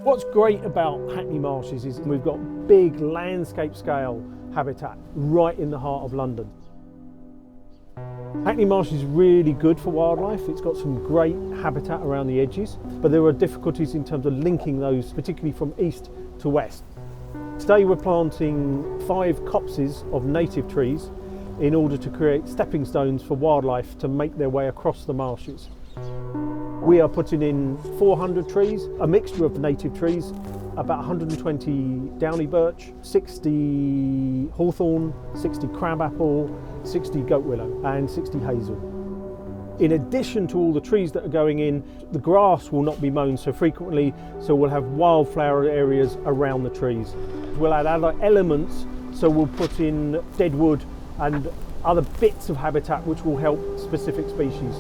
What's great about Hackney Marshes is we've got big landscape scale habitat right in the heart of London. Hackney Marsh is really good for wildlife. It's got some great habitat around the edges, but there are difficulties in terms of linking those, particularly from east to west. Today we're planting 5 copses of native trees in order to create stepping stones for wildlife to make their way across the marshes. We are putting in 400 trees, a mixture of native trees, about 120 downy birch, 60 hawthorn, 60 crabapple, 60 goat willow and 60 hazel. In addition to all the trees that are going in, the grass will not be mown so frequently, so we'll have wildflower areas around the trees. We'll add other elements, so we'll put in dead wood and other bits of habitat which will help specific species.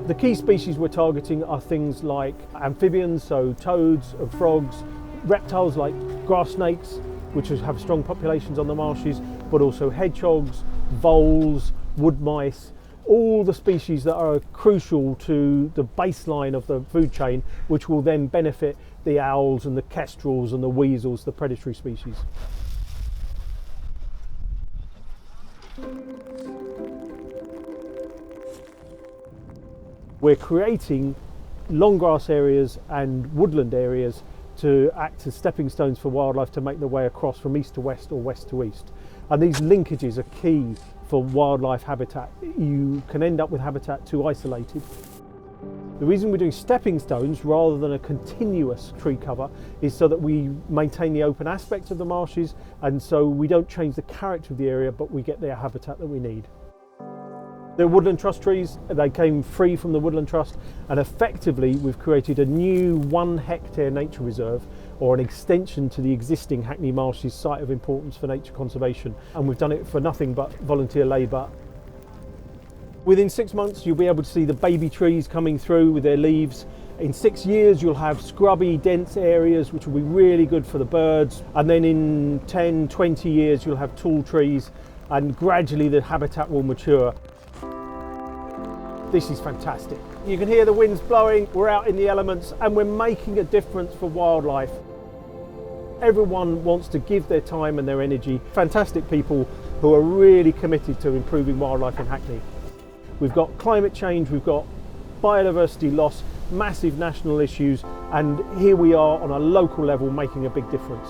The key species we're targeting are things like amphibians, so toads and frogs, reptiles like grass snakes, which have strong populations on the marshes, but also hedgehogs, voles, wood mice, all the species that are crucial to the baseline of the food chain, which will then benefit the owls and the kestrels and the weasels, the predatory species. We're creating long grass areas and woodland areas to act as stepping stones for wildlife to make their way across from east to west or west to east. And these linkages are key for wildlife habitat. You can end up with habitat too isolated. The reason we're doing stepping stones rather than a continuous tree cover is so that we maintain the open aspect of the marshes, and so we don't change the character of the area, but we get the habitat that we need. They're Woodland Trust trees. They came free from the Woodland Trust, and effectively we've created a new 1 hectare nature reserve, or an extension to the existing Hackney Marshes site of importance for nature conservation, and we've done it for nothing but volunteer labour. Within 6 months you'll be able to see the baby trees coming through with their leaves. In 6 years you'll have scrubby, dense areas which will be really good for the birds, and then in 10, 20 years you'll have tall trees, and gradually the habitat will mature. This is fantastic. You can hear the winds blowing, we're out in the elements, and we're making a difference for wildlife. Everyone wants to give their time and their energy. Fantastic people who are really committed to improving wildlife in Hackney. We've got climate change, we've got biodiversity loss, massive national issues, and here we are on a local level making a big difference.